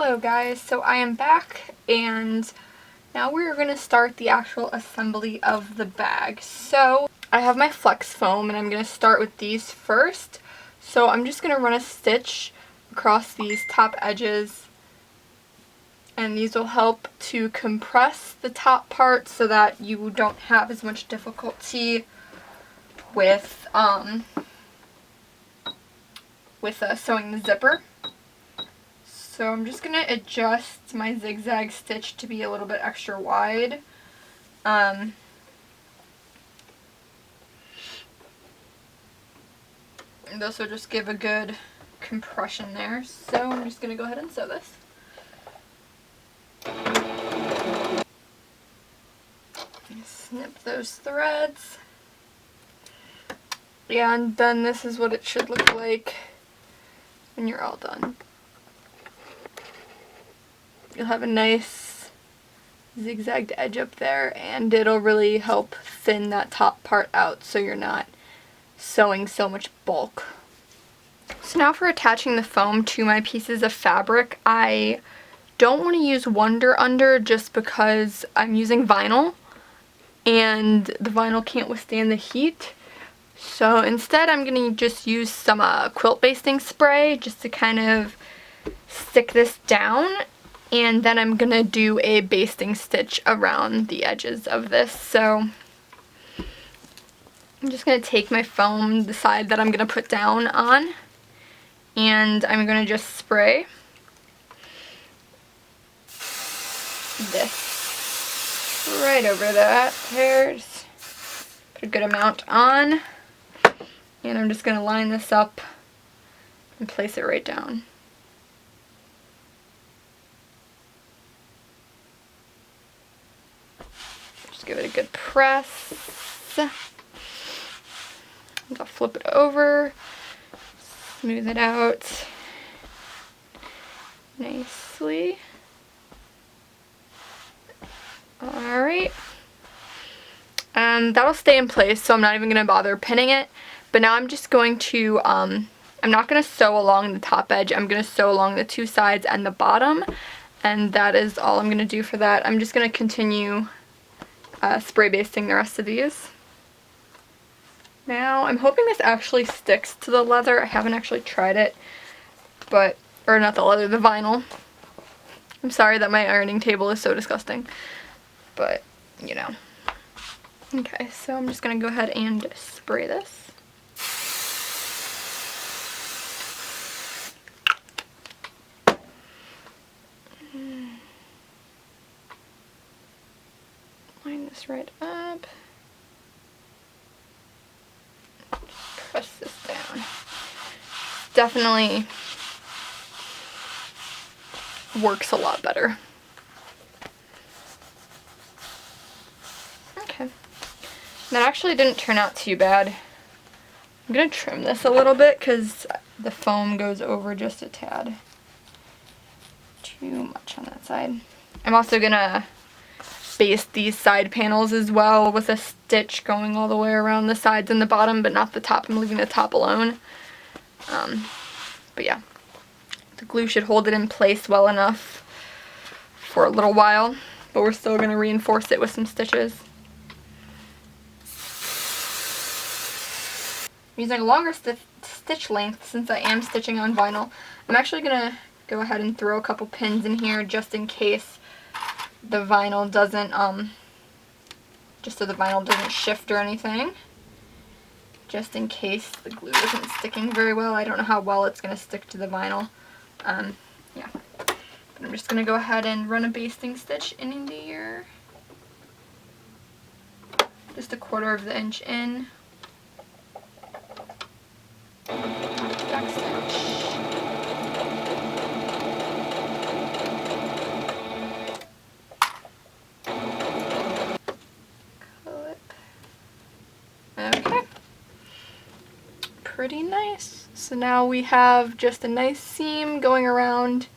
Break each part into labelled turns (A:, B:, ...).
A: Hello guys, so I am back and now we're going to start the actual assembly of the bag. So I have my flex foam and I'm going to start with these first. So I'm just going to run a stitch across these top edges and these will help to compress the top part so that you don't have as much difficulty with sewing the zipper. So I'm just going to adjust my zigzag stitch to be a little bit extra wide. And this will just give a good compression there. So I'm just going to go ahead and sew this. Snip those threads. And then this is what it should look like when you're all done. You'll have a nice zigzagged edge up there and it'll really help thin that top part out so you're not sewing so much bulk. So now for attaching the foam to my pieces of fabric, I don't want to use Wonder Under just because I'm using vinyl and the vinyl can't withstand the heat. So instead I'm going to just use some quilt basting spray just to kind of stick this down. And then I'm going to do a basting stitch around the edges of this. So I'm just going to take my foam, the side that I'm going to put down on, and I'm going to just spray this right over that. There's put a good amount on. And I'm just going to line this up and place it right down. Give it a good press. I'll flip it over, smooth it out nicely. Alright. That'll stay in place, so I'm not even going to bother pinning it. But now I'm just going to, I'm not going to sew along the top edge. I'm going to sew along the two sides and the bottom. And that is all I'm going to do for that. I'm just going to continue spray basting the rest of these. Now I'm hoping this actually sticks to the leather. I haven't actually tried it, but, or not the leather, the vinyl. I'm sorry that my ironing table is so disgusting, but you know. Okay, so I'm just gonna go ahead and spray this. Line this right up. Press this down. Definitely works a lot better. Okay. That actually didn't turn out too bad. I'm going to trim this a little bit because the foam goes over just a tad. Too much on that side. I'm also going to baste these side panels as well with a stitch going all the way around the sides and the bottom, but not the top. I'm leaving the top alone. But yeah, the glue should hold it in place well enough for a little while, but we're still going to reinforce it with some stitches. I'm using a longer stitch length since I am stitching on vinyl. I'm actually going to go ahead and throw a couple pins in here just in case the vinyl doesn't, just so the vinyl doesn't shift or anything. Just in case the glue isn't sticking very well. I don't know how well it's going to stick to the vinyl. Yeah. But I'm just going to go ahead and run a basting stitch in here. Just 1/4 of the inch in. Back stitch. Okay, pretty nice. So now we have just a nice seam going around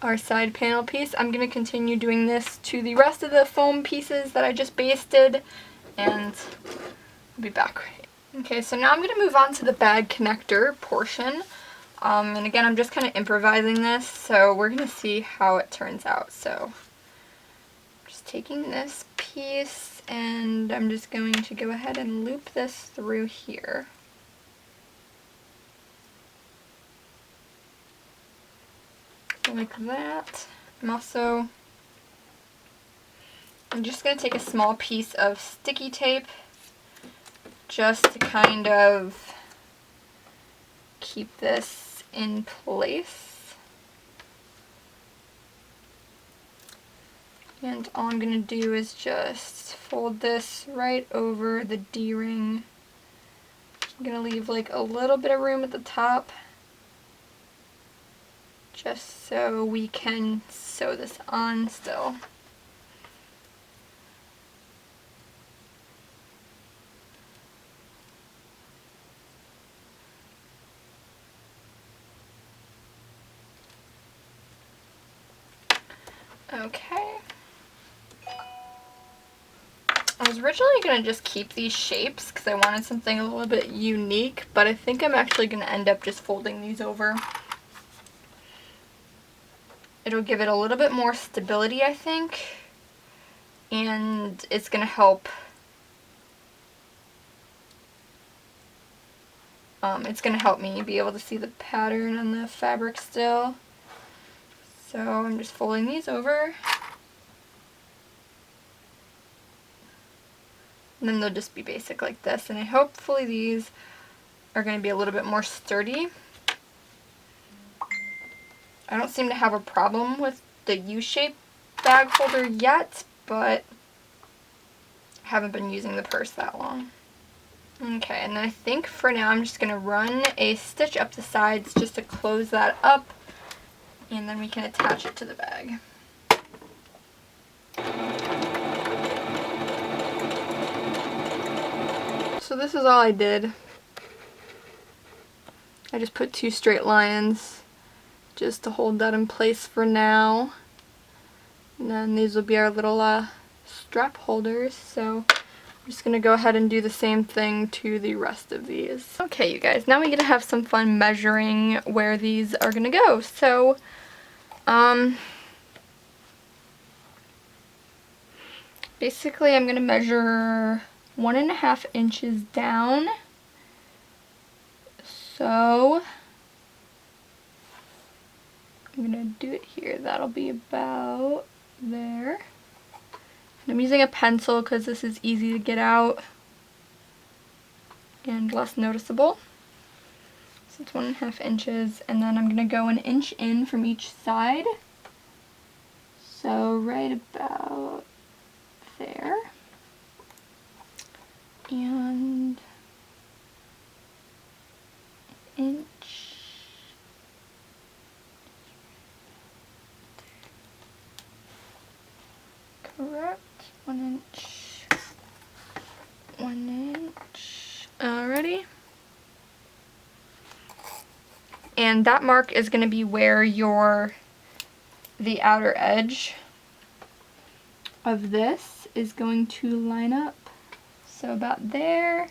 A: our side panel piece. I'm going to continue doing this to the rest of the foam pieces that I just basted, and I'll be back. Okay, so now I'm going to move on to the bag connector portion. And again, I'm just kind of improvising this, so we're going to see how it turns out. So just taking this piece, and I'm just going to go ahead and loop this through here. Like that. I'm just going to take a small piece of sticky tape just to kind of keep this in place. And all I'm going to do is just fold this right over the D-ring. I'm going to leave like a little bit of room at the top, just so we can sew this on still. Okay. I was originally going to just keep these shapes because I wanted something a little bit unique, but I think I'm actually going to end up just folding these over. It'll give it a little bit more stability, I think, and it's going to help me be able to see the pattern on the fabric still. So I'm just folding these over, and then they'll just be basic like this, and hopefully these are going to be a little bit more sturdy. I don't seem to have a problem with the U-shaped bag holder yet, but I haven't been using the purse that long. Okay, and I think for now I'm just going to run a stitch up the sides just to close that up, and then we can attach it to the bag. So this is all I did. I just put 2 straight lines just to hold that in place for now. And then these will be our little strap holders, so I'm just going to go ahead and do the same thing to the rest of these. Okay, you guys, now we get to have some fun measuring where these are going to go. So, basically I'm going to measure 1.5 inches down. So I'm going to do it here. That'll be about there. I'm using a pencil because this is easy to get out and less noticeable. So it's 1.5 inches, and then I'm going to go 1 inch in from each side. So right about there. And 1 inch. Correct. 1 inch. 1 inch. Alrighty. And that mark is going to be where the outer edge of this is going to line up. So about there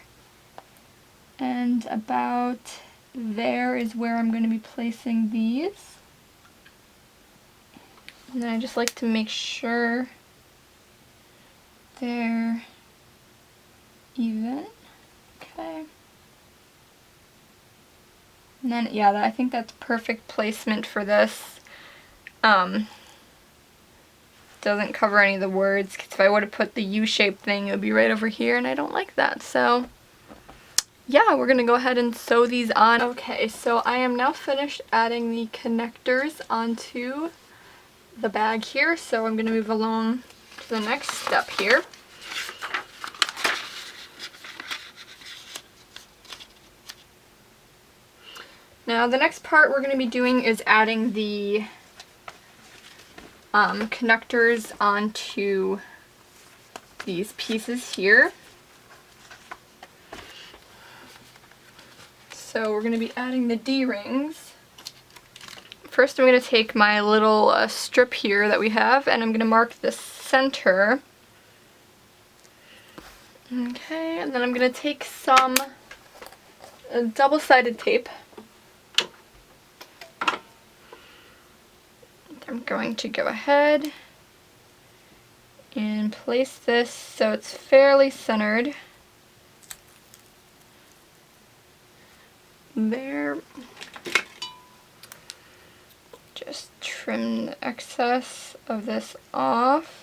A: and about there is where I'm going to be placing these. And then I just like to make sure they're even. Okay. And then, yeah, I think that's perfect placement for this. Doesn't cover any of the words, because if I would have put the U-shaped thing, it would be right over here, and I don't like that. So, yeah, we're going to go ahead and sew these on. Okay, so I am now finished adding the connectors onto the bag here, so I'm going to move along to the next step here. Now the next part we're going to be doing is adding the connectors onto these pieces here. So we're going to be adding the D-rings. First I'm going to take my little strip here that we have, and I'm going to mark the center. Okay, and then I'm going to take some double-sided tape. I'm going to go ahead and place this so it's fairly centered. There. Just trim the excess of this off.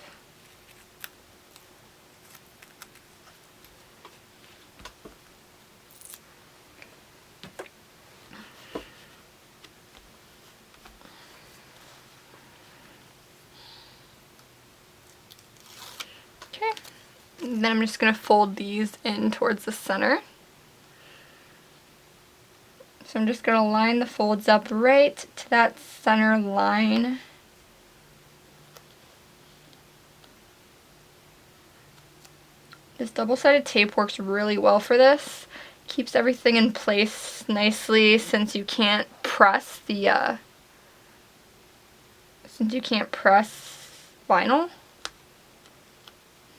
A: Okay, and then I'm just going to fold these in towards the center. So I'm just going to line the folds up right to that center line. This double-sided tape works really well for this. Keeps everything in place nicely since you can't press the vinyl.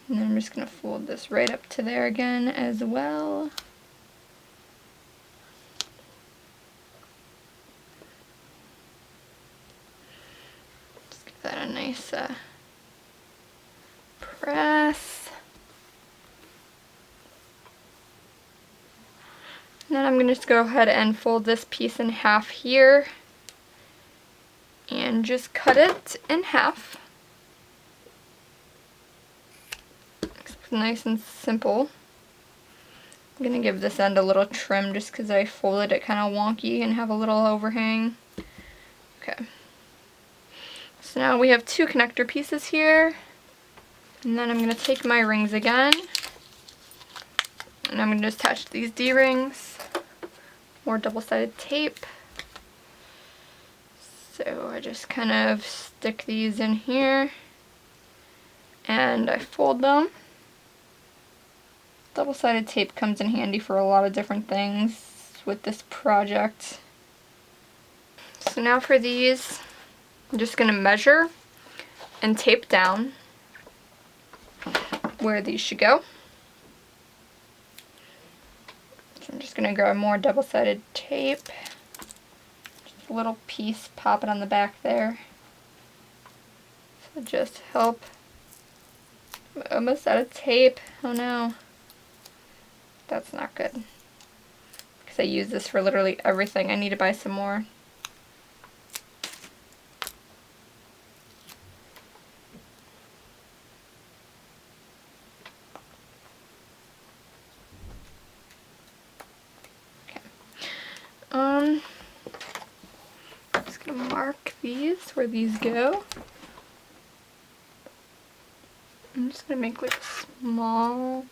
A: And then I'm just going to fold this right up to there again as well. Just give that a nice press. And then I'm going to just go ahead and fold this piece in half here and just cut it in half. It's nice and simple. I'm going to give this end a little trim just because I folded it kind of wonky and have a little overhang. Okay. So now we have two connector pieces here. And then I'm going to take my rings again. And I'm going to attach these D-rings. More double-sided tape. So I just kind of stick these in here and I fold them. Double-sided tape comes in handy for a lot of different things with this project. So now for these, I'm just going to measure and tape down where these should go. I'm just going to grab more double-sided tape, just a little piece, pop it on the back there. So just help. I'm almost out of tape. Oh no. That's not good. Because I use this for literally everything. I need to buy some more. Just gonna mark these where these go. I'm just gonna make like a small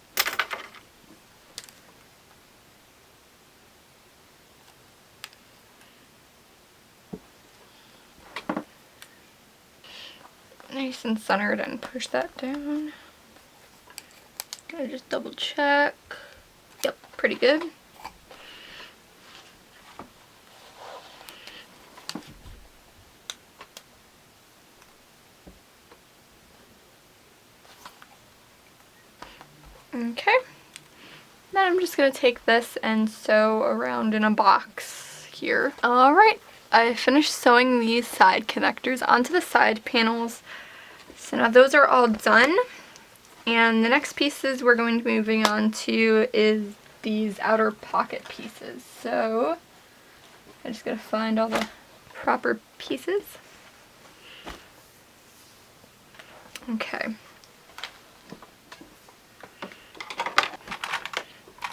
A: nice and centered and push that down. Gotta just double check. Yep, pretty good. Okay, then I'm just going to take this and sew around in a box here. Alright, I finished sewing these side connectors onto the side panels. So now those are all done. And the next pieces we're going to be moving on to is these outer pocket pieces. So I just got to find all the proper pieces. Okay.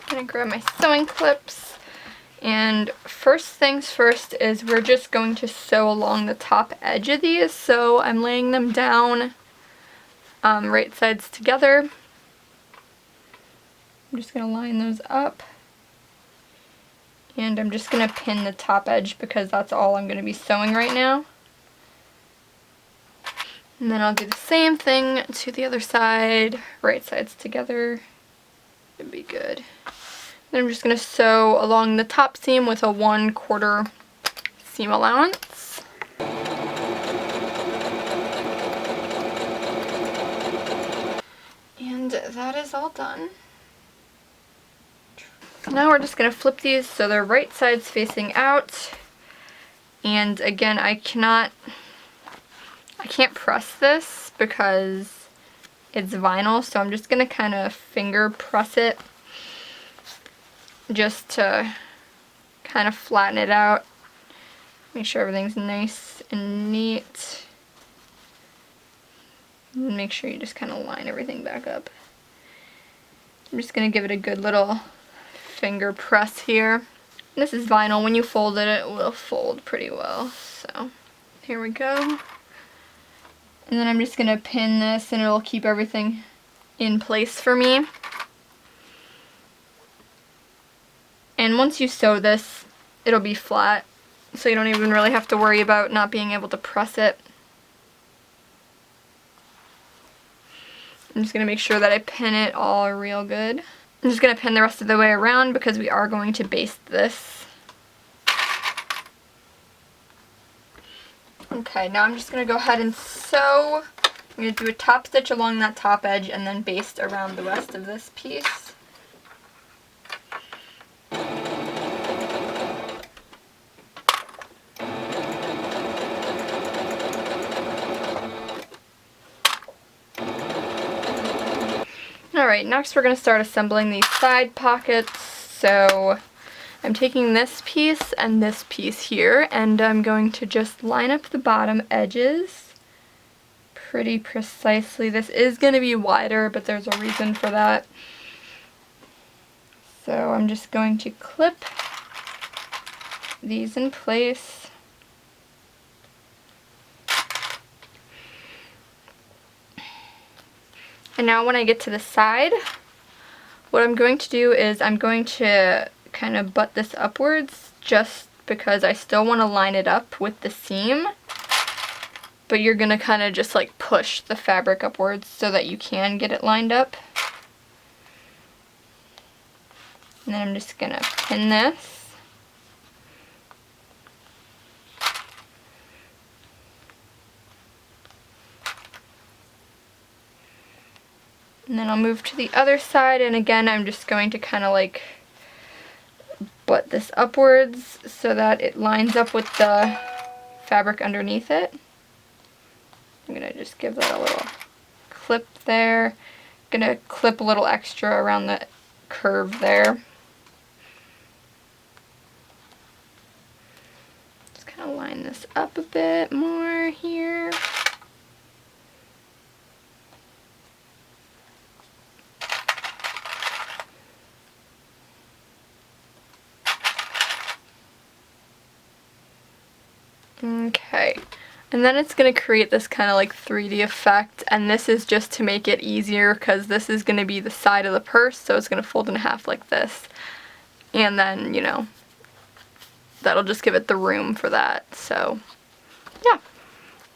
A: I'm gonna grab my sewing clips, and first things first is we're just going to sew along the top edge of these. So I'm laying them down right sides together. I'm just gonna line those up, and I'm just gonna pin the top edge because that's all I'm gonna be sewing right now. And then I'll do the same thing to the other side, right sides together. It'd be good. Then I'm just going to sew along the top seam with a 1/4 seam allowance. And that is all done. Now we're just going to flip these so they're right sides facing out. And again, I cannot I can't press this because it's vinyl, so I'm just gonna kind of finger press it just to kind of flatten it out. Make sure everything's nice and neat. And make sure you just kind of line everything back up. I'm just gonna give it a good little finger press here. This is vinyl. When you fold it, it will fold pretty well. So here we go. And then I'm just gonna pin this and it'll keep everything in place for me. And once you sew this, it'll be flat, so you don't even really have to worry about not being able to press it. I'm just gonna make sure that I pin it all real good. I'm just gonna pin the rest of the way around because we are going to baste this. Okay, now I'm just gonna go ahead and sew. I'm gonna do a top stitch along that top edge and then baste around the rest of this piece. Alright, next we're going to start assembling these side pockets. So I'm taking this piece and this piece here, and I'm going to just line up the bottom edges pretty precisely. This is going to be wider, but there's a reason for that. So I'm just going to clip these in place. And now when I get to the side, what I'm going to do is I'm going to kind of butt this upwards just because I still want to line it up with the seam. But you're going to kind of just like push the fabric upwards so that you can get it lined up. And then I'm just going to pin this. And then I'll move to the other side, and again I'm just going to kind of like butt this upwards so that it lines up with the fabric underneath it. I'm going to just give that a little clip there. I'm going to clip a little extra around the curve there. Just kind of line this up a bit more here. Okay, and then it's going to create this kind of like 3D effect, and this is just to make it easier because this is going to be the side of the purse, so it's going to fold in half like this. And then, you know, that'll just give it the room for that. So, yeah. I'm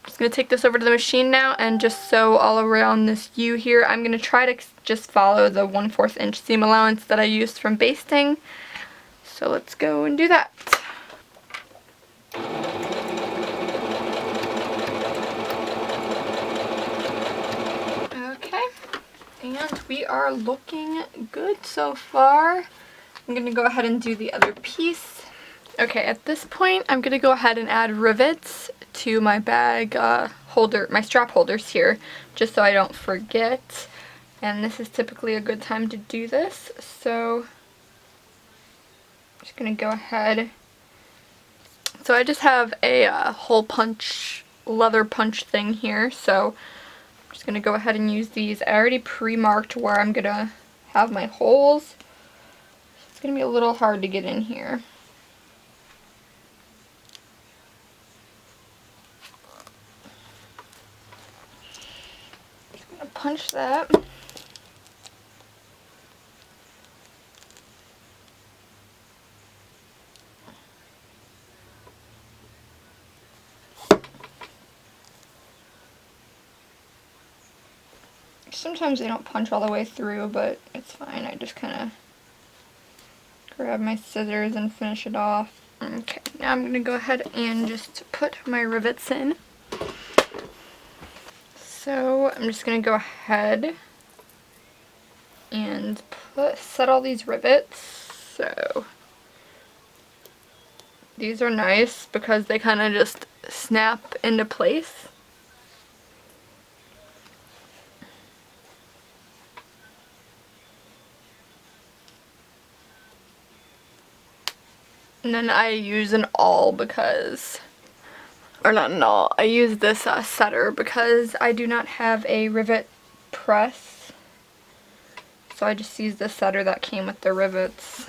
A: just going to take this over to the machine now and just sew all around this U here. I'm going to try to just follow the 1/4 inch seam allowance that I used from basting. So let's go and do that. And we are looking good so far. I'm going to go ahead and do the other piece. Okay, at this point I'm going to go ahead and add rivets to my bag holder, my strap holders here, just so I don't forget. And this is typically a good time to do this, so I'm just going to go ahead. So I just have a hole punch, leather punch thing here, so I'm just going to go ahead and use these. I already pre-marked where I'm going to have my holes. It's going to be a little hard to get in here. Just going to punch that. Sometimes they don't punch all the way through, but it's fine. I just kind of grab my scissors and finish it off. Okay, now I'm going to go ahead and just put my rivets in. So I'm just going to go ahead and set all these rivets. So these are nice because they kind of just snap into place. And then I use an awl because, or not an awl, I use this setter because I do not have a rivet press. So I just use the setter that came with the rivets.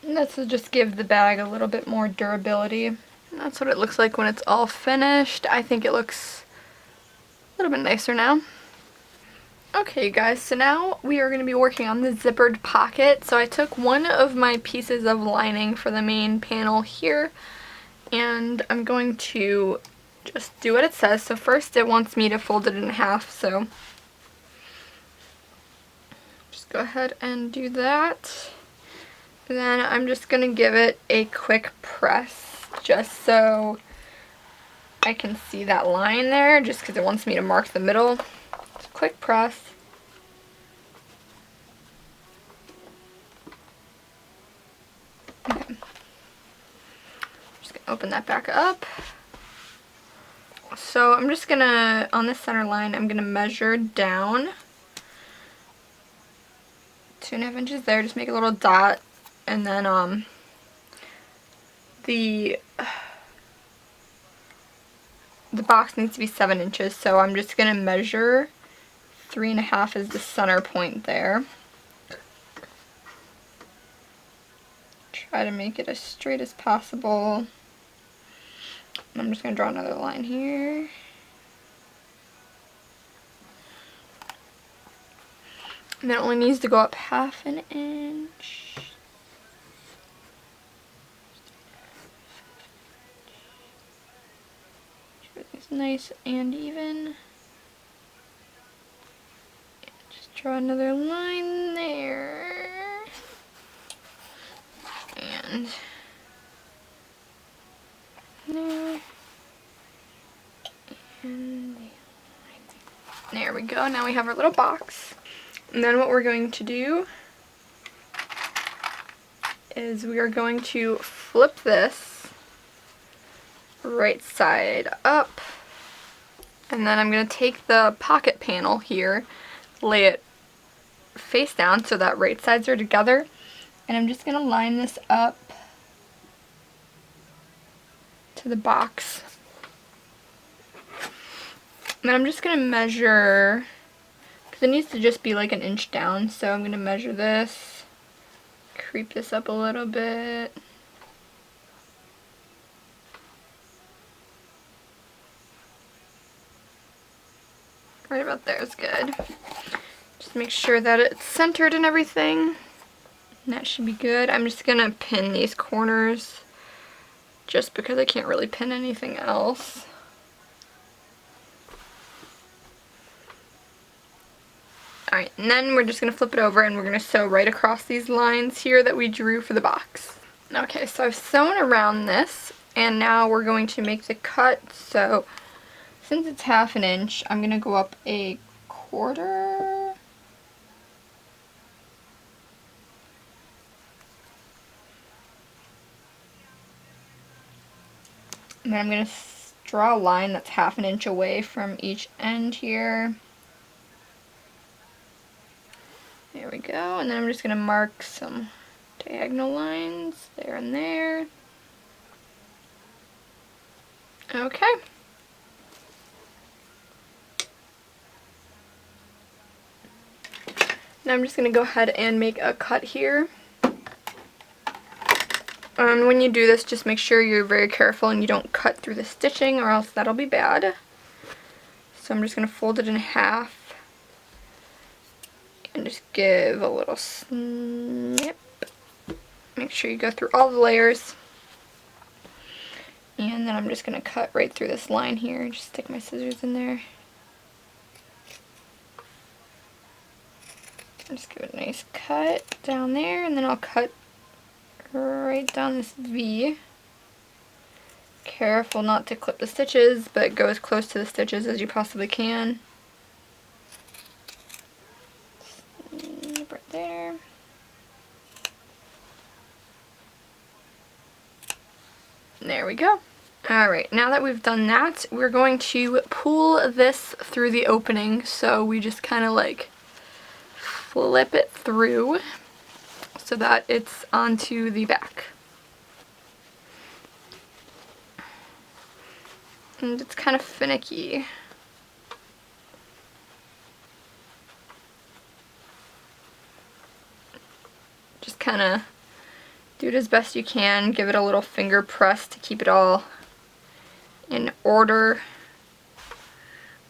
A: And that's to just give the bag a little bit more durability. And that's what it looks like when it's all finished. I think it looks a little bit nicer now. Okay guys, so now we are going to be working on the zippered pocket. So I took one of my pieces of lining for the main panel here, and I'm going to just do what it says. So first it wants me to fold it in half, so just go ahead and do that. Then I'm just going to give it a quick press just so I can see that line there, just because it wants me to mark the middle. So quick press. Okay. Just going to open that back up. So I'm just going to, on the center line, I'm going to measure down 2.5 inches there, just make a little dot, and then the box needs to be 7 inches, so I'm just going to measure 3.5 as the center point there. Try to make it as straight as possible. I'm just going to draw another line here. And then it only needs to go up 1/2 inch. Everything's nice and even. Just draw another line there. And there. And there we go. Now we have our little box. And then what we're going to do is we are going to flip this right side up, and then I'm going to take the pocket panel here, lay it face down so that right sides are together, and I'm just going to line this up to the box. And then I'm just going to measure, because it needs to just be like 1 inch down, so I'm going to measure this, creep this up a little bit. Right about there is good. Just make sure that it's centered and everything. And that should be good. I'm just going to pin these corners just because I can't really pin anything else. Alright, and then we're just going to flip it over and we're going to sew right across these lines here that we drew for the box. Okay, so I've sewn around this, and now we're going to make the cut. So since it's 1/2 inch, I'm going to go up 1/4. And then I'm going to draw a line that's 1/2 inch away from each end here. There we go, and then I'm just going to mark some diagonal lines there and there. Okay. Now I'm just going to go ahead and make a cut here. And when you do this, just make sure you're very careful and you don't cut through the stitching, or else that'll be bad. So I'm just going to fold it in half and just give a little snip. Make sure you go through all the layers. And then I'm just going to cut right through this line here. Just stick my scissors in there. Just give it a nice cut down there, and then I'll cut right down this V. Careful not to clip the stitches, but go as close to the stitches as you possibly can. Snip right there. There we go. Alright, now that we've done that, we're going to pull this through the opening. So we just kind of like flip it through so that it's onto the back. and it's kind of finicky. Just kind of do it as best you can. Give it a little finger press to keep it all in order.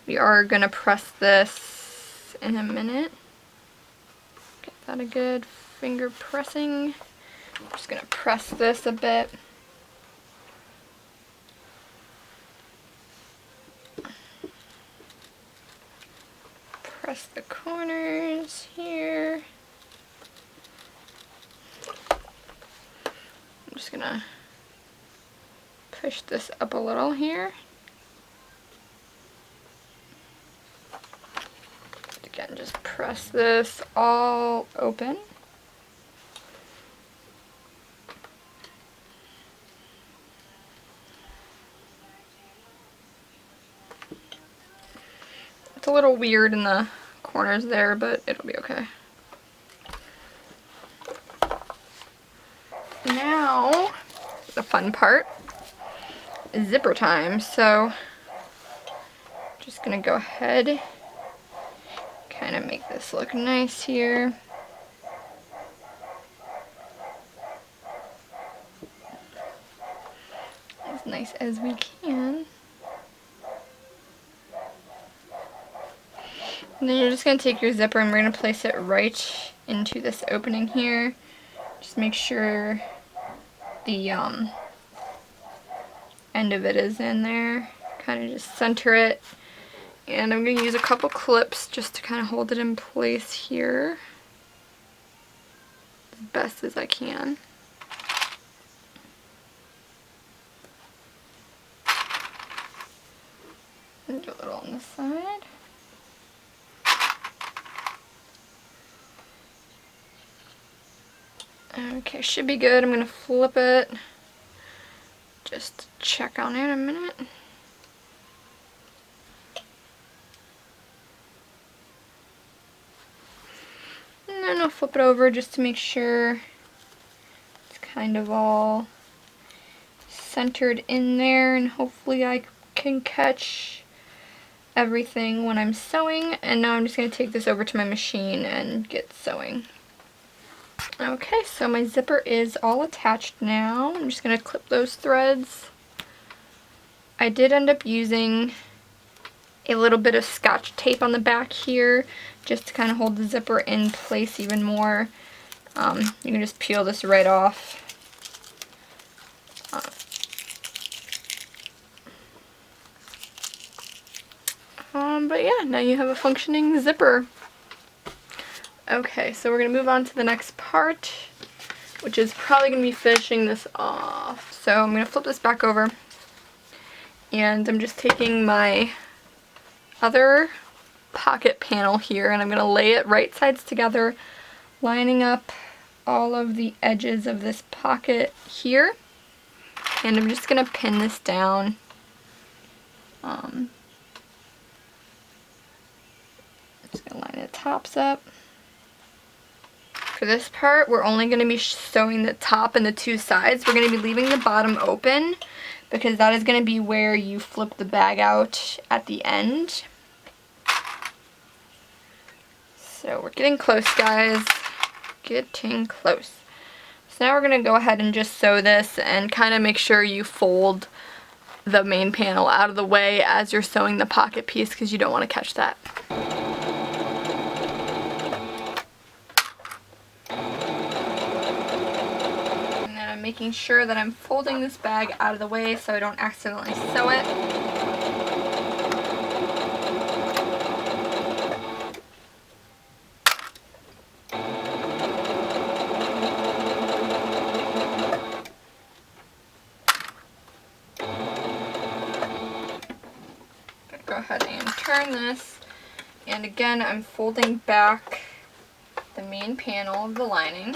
A: We are going to press this in a minute. Get that a good finger pressing. I'm just going to press this a bit. Press the corners here. I'm just going to push this up a little here. Again, just press this all open. It's a little weird in the corners there, but it'll be okay. Now, the fun part is zipper time. So, just gonna go ahead, kind of make this look nice here. As nice as we can. And then you're just going to take your zipper and we're going to place it right into this opening here. Just make sure the end of it is in there. Kind of just center it. And I'm going to use a couple clips just to kind of hold it in place here as best as I can. And do a little on this side. Okay, should be good. I'm going to flip it just to check on it in a minute. And then I'll flip it over just to make sure it's kind of all centered in there, and hopefully I can catch everything when I'm sewing. And now I'm just going to take this over to my machine and get sewing. Okay, so my zipper is all attached now. I'm just going to clip those threads. I did end up using a little bit of Scotch tape on the back here just to kind of hold the zipper in place even more. You can just peel this right off. But yeah, now you have a functioning zipper. Okay, so we're going to move on to the next part, which is probably going to be finishing this off. So I'm going to flip this back over, and I'm just taking my other pocket panel here, and I'm going to lay it right sides together, lining up all of the edges of this pocket here, and I'm just going to pin this down. Just going to line the tops up. For this part, we're only going to be sewing the top and the two sides. We're going to be leaving the bottom open because that is going to be where you flip the bag out at the end. So we're getting close, guys. Getting close. So now we're going to go ahead and just sew this and kind of make sure you fold the main panel out of the way as you're sewing the pocket piece because you don't want to catch that. Making sure that I'm folding this bag out of the way so I don't accidentally sew it. Go ahead and turn this, and again I'm folding back the main panel of the lining.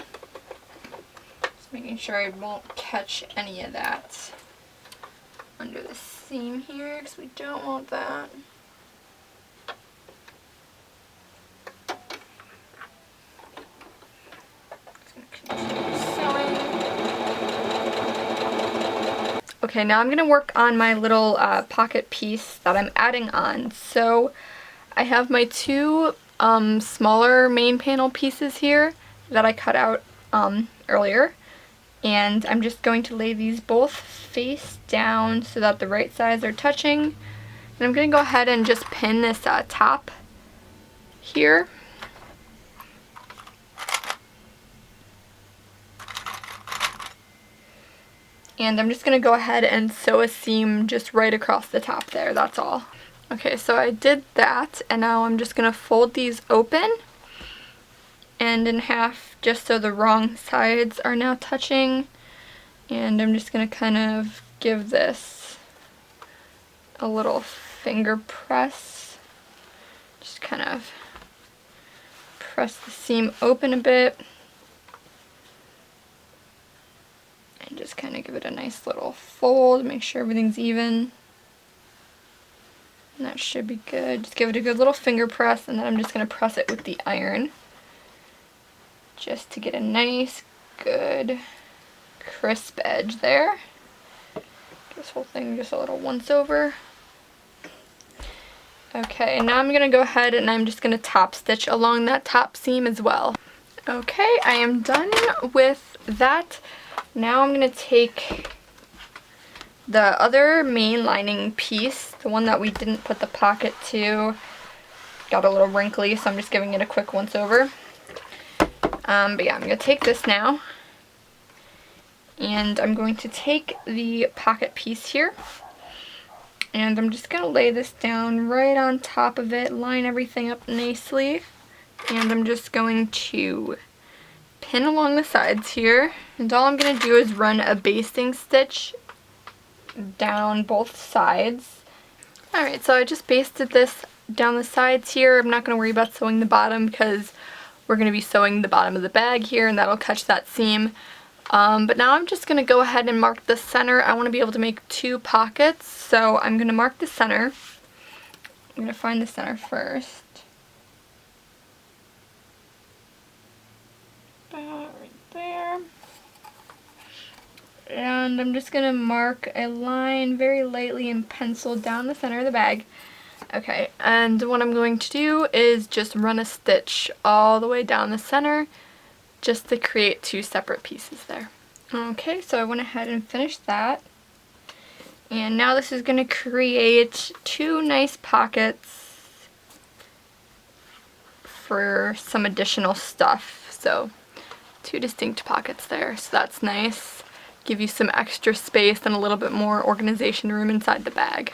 A: Making sure I won't catch any of that under the seam here because we don't want that. Just gonna continue sewing. Okay, now I'm going to work on my little pocket piece that I'm adding on. So I have my two smaller main panel pieces here that I cut out earlier. And I'm just going to lay these both face down so that the right sides are touching. And I'm going to go ahead and just pin this top here. And I'm just going to go ahead and sew a seam just right across the top there, that's all. Okay, so I did that, and now I'm just going to fold these open and in half just so the wrong sides are now touching. And I'm just going to kind of give this a little finger press. Just kind of press the seam open a bit. And just kind of give it a nice little fold, make sure everything's even. And that should be good. Just give it a good little finger press, and then I'm just going to press it with the iron. Just to get a nice, good, crisp edge there. This whole thing just a little once over. Okay, now I'm going to go ahead and I'm just going to top stitch along that top seam as well. Okay, I am done with that. Now I'm going to take the other main lining piece, the one that we didn't put the pocket to, got a little wrinkly, so I'm just giving it a quick once over. But yeah, I'm going to take this now, and I'm going to take the pocket piece here, and I'm just going to lay this down right on top of it, line everything up nicely, and I'm just going to pin along the sides here, and all I'm going to do is run a basting stitch down both sides. Alright, so I just basted this down the sides here. I'm not going to worry about sewing the bottom because we're going to be sewing the bottom of the bag here, and that'll catch that seam. But now I'm just going to go ahead and mark the center. I want to be able to make two pockets, so I'm going to mark the center. I'm going to find the center first. Right there. And I'm just going to mark a line very lightly and pencil down the center of the bag. Okay, and what I'm going to do is just run a stitch all the way down the center just to create two separate pieces there. Okay, so I went ahead and finished that. And now this is going to create two nice pockets for some additional stuff. So two distinct pockets there, so that's nice. Give you some extra space and a little bit more organization room inside the bag.